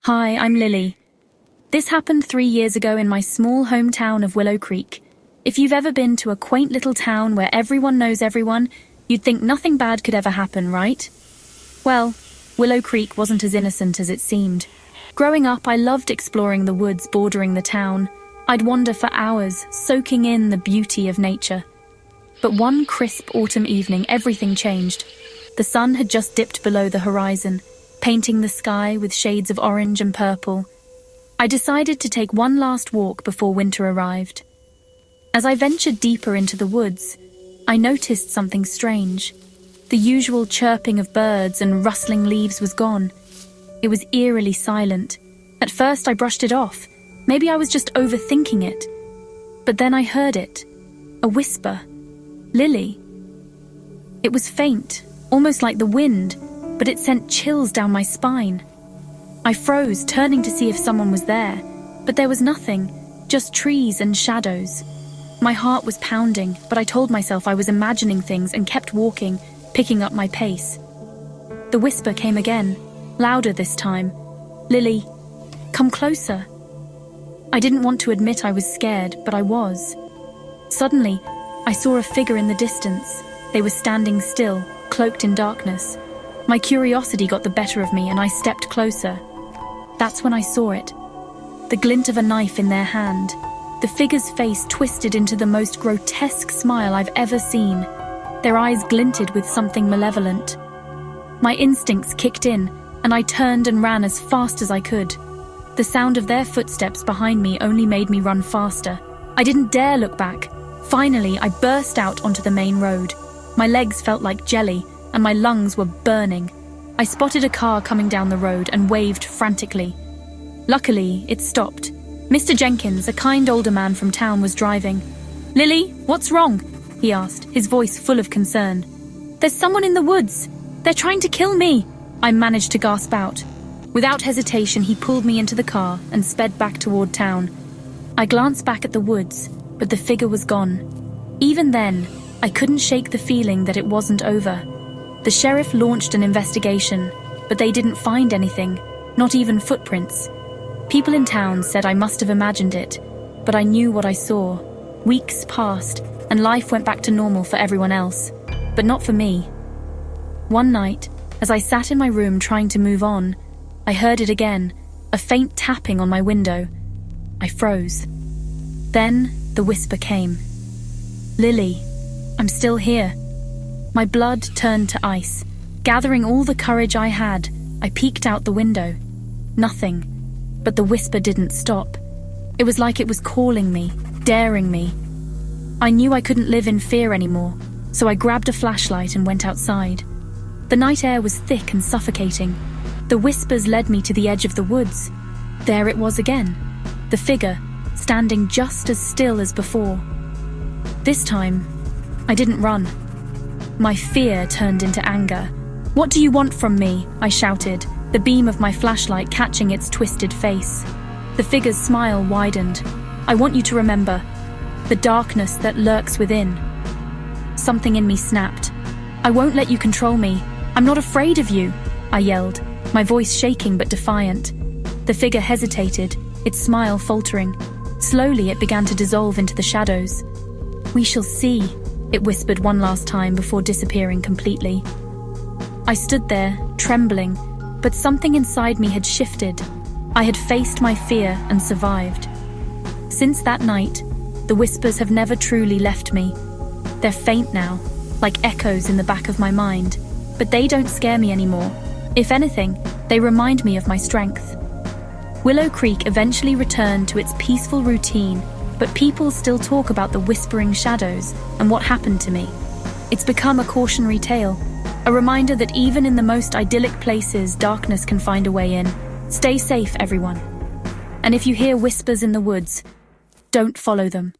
Hi, I'm Lily. This happened 3 years ago in my small hometown of Willow Creek. If you've ever been to a quaint little town where everyone knows everyone, you'd think nothing bad could ever happen, right? Well, Willow Creek wasn't as innocent as it seemed. Growing up, I loved exploring the woods bordering the town. I'd wander for hours, soaking in the beauty of nature. But one crisp autumn evening, everything changed. The sun had just dipped below the horizon, painting the sky with shades of orange and purple. I decided to take one last walk before winter arrived. As I ventured deeper into the woods, I noticed something strange. The usual chirping of birds and rustling leaves was gone. It was eerily silent. At first I brushed it off. Maybe I was just overthinking it. But then I heard it. A whisper. Lily. It was faint, almost like the wind, but it sent chills down my spine. I froze, turning to see if someone was there, but there was nothing, just trees and shadows. My heart was pounding, but I told myself I was imagining things and kept walking, picking up my pace. The whisper came again, louder this time. Lily, come closer. I didn't want to admit I was scared, but I was. Suddenly, I saw a figure in the distance. They were standing still, cloaked in darkness. My curiosity got the better of me and I stepped closer. That's when I saw it. The glint of a knife in their hand. The figure's face twisted into the most grotesque smile I've ever seen. Their eyes glinted with something malevolent. My instincts kicked in and I turned and ran as fast as I could. The sound of their footsteps behind me only made me run faster. I didn't dare look back. Finally, I burst out onto the main road. My legs felt like jelly and my lungs were burning. I spotted a car coming down the road and waved frantically. Luckily, it stopped. Mr. Jenkins, a kind older man from town, was driving. "Lily, what's wrong?" he asked, his voice full of concern. "There's someone in the woods. They're trying to kill me," I managed to gasp out. Without hesitation, he pulled me into the car and sped back toward town. I glanced back at the woods, but the figure was gone. Even then, I couldn't shake the feeling that it wasn't over. The sheriff launched an investigation, but they didn't find anything, not even footprints. People in town said I must have imagined it, but I knew what I saw. Weeks passed, and life went back to normal for everyone else, but not for me. One night, as I sat in my room trying to move on, I heard it again, a faint tapping on my window. I froze. Then the whisper came. "Lily, I'm still here." My blood turned to ice. Gathering all the courage I had, I peeked out the window. Nothing. But the whisper didn't stop. It was like it was calling me, daring me. I knew I couldn't live in fear anymore, so I grabbed a flashlight and went outside. The night air was thick and suffocating. The whispers led me to the edge of the woods. There it was again, the figure, standing just as still as before. This time, I didn't run. My fear turned into anger. "What do you want from me?" I shouted, the beam of my flashlight catching its twisted face. The figure's smile widened. "I want you to remember the darkness that lurks within." Something in me snapped. "I won't let you control me. I'm not afraid of you," I yelled, my voice shaking but defiant. The figure hesitated, its smile faltering. Slowly it began to dissolve into the shadows. "We shall see," it whispered one last time before disappearing completely. I stood there, trembling, but something inside me had shifted. I had faced my fear and survived. Since that night, the whispers have never truly left me. They're faint now, like echoes in the back of my mind, but they don't scare me anymore. If anything, they remind me of my strength. Willow Creek eventually returned to its peaceful routine, but people still talk about the whispering shadows and what happened to me. It's become a cautionary tale, a reminder that even in the most idyllic places, darkness can find a way in. Stay safe, everyone. And if you hear whispers in the woods, don't follow them.